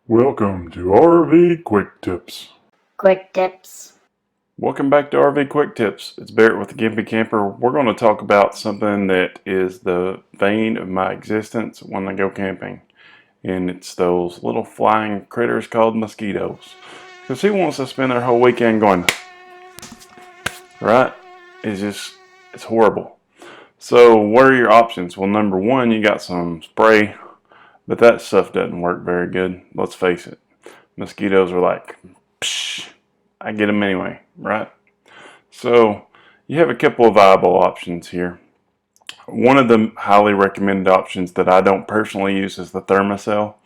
Welcome to RV Quick Tips. Quick tips. Welcome back to RV Quick Tips. It's Barrett with the Gimpy Camper. We're going to talk about something that is the vein of my existence when I go camping. And it's those little flying critters called mosquitoes. Because who wants to spend their whole weekend going, right? It's horrible. So what are your options? Well, number one, you got some spray, but that stuff doesn't work very good. Let's face it. Mosquitoes are like, psh, I get them anyway, right? So you have a couple of viable options here. One of the highly recommended options that I don't personally use is the Thermos L.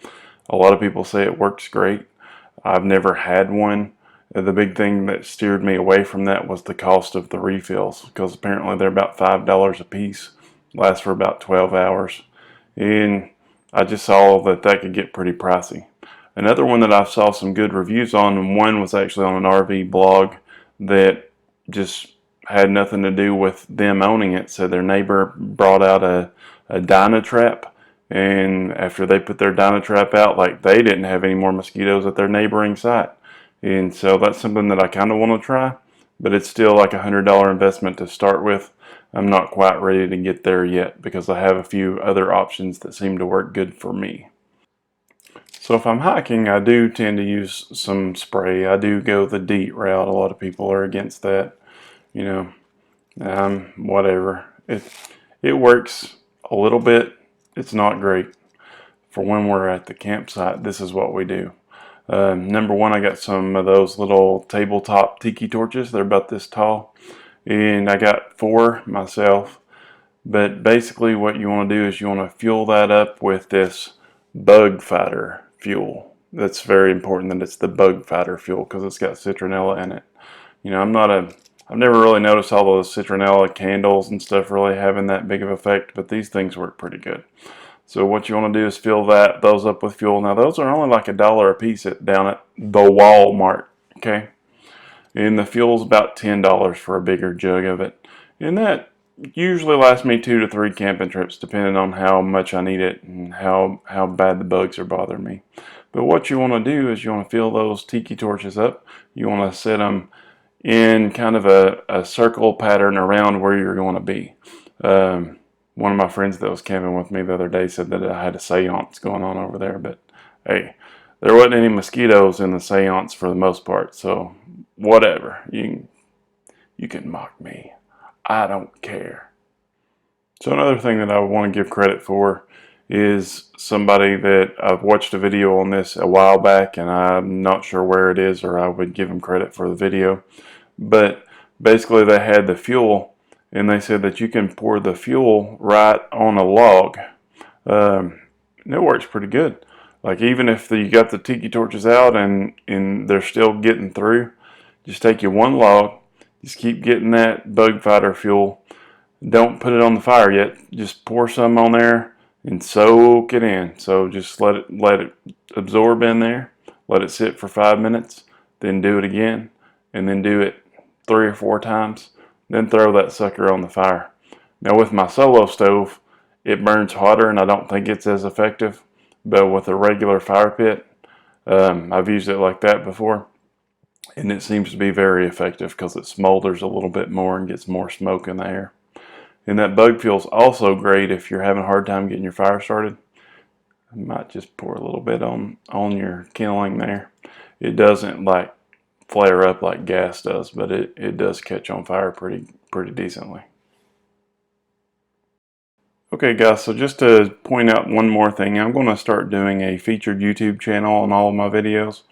A lot of people say it works great. I've never had one. The big thing that steered me away from that was the cost of the refills, because apparently they're about $5 a piece, last for about 12 hours. And I just saw that could get pretty pricey. Another one that I saw some good reviews on, and one was actually on an RV blog that just had nothing to do with them owning it. So their neighbor brought out a Dynatrap, and after they put their Dynatrap out, like, they didn't have any more mosquitoes at their neighboring site. And so that's something that I kind of want to try, but it's still like $100 investment to start with. I'm not quite ready to get there yet because I have a few other options that seem to work good for me. So if I'm hiking, I do tend to use some spray. I do go the DEET route. A lot of people are against that. You know, whatever. It works a little bit. It's not great. For when we're at the campsite, this is what we do. Number one, I got some of those little tabletop Tiki Torches. They're about this tall. And I got 4 myself. But basically what you want to do is you want to fuel that up with this BugFighter fuel. That's very important that it's the BugFighter fuel because it's got citronella in it. You know, I've never really noticed all those citronella candles and stuff really having that big of effect, but these things work pretty good. So what you want to do is fill those up with fuel. Now those are only like $1 a piece down at the Walmart, okay? And the fuel's about $10 for a bigger jug of it. And that usually lasts me 2 to 3 camping trips, depending on how much I need it and how bad the bugs are bothering me. But what you want to do is you want to fill those Tiki Torches up. You want to set them in kind of a circle pattern around where you're going to be. One of my friends that was camping with me the other day said that I had a seance going on over there, but hey, there wasn't any mosquitoes in the seance for the most part, so whatever. You can mock me. I don't care. So another thing that I want to give credit for is somebody that I've watched a video on this a while back, and I'm not sure where it is, or I would give them credit for the video. But basically they had the fuel, and they said that you can pour the fuel right on a log. And it works pretty good. Like, even if you got the Tiki Torches out and they're still getting through, just take you one log, just keep getting that BugFighter fuel. Don't put it on the fire yet. Just pour some on there and soak it in. So just let it absorb in there. Let it sit for 5 minutes. Then do it again, and then do it 3 or 4 times. Then throw that sucker on the fire. Now with my solo stove, it burns hotter, and I don't think it's as effective. But with a regular fire pit, I've used it like that before, and it seems to be very effective because it smolders a little bit more and gets more smoke in the air. And that bug fuel is also great if you're having a hard time getting your fire started. You might just pour a little bit on your kindling there. It doesn't like flare up like gas does, but it does catch on fire pretty decently. Okay guys, so just to point out one more thing, I'm going to start doing a featured YouTube channel on all of my videos.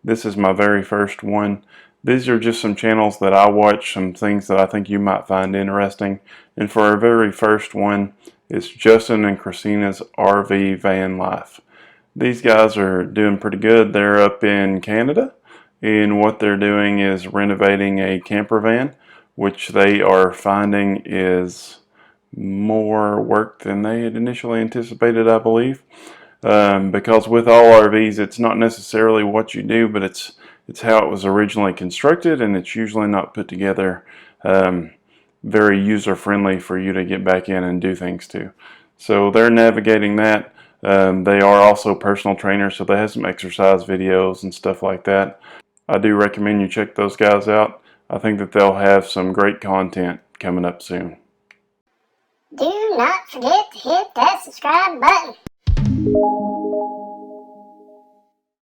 This is my very first one. These are just some channels that I watch, some things that I think you might find interesting. And for our very first one, it's Justin and Christina's RV Van Life. These guys are doing pretty good. They're up in Canada, and what they're doing is renovating a camper van, which they are finding is more work than they had initially anticipated, I believe. Because with all RVs, it's not necessarily what you do, but it's how it was originally constructed, and it's usually not put together very user-friendly for you to get back in and do things to. So they're navigating that. They are also personal trainers, so they have some exercise videos and stuff like that. I do recommend you check those guys out. I think that they'll have some great content coming up soon. Do not forget to hit that subscribe button.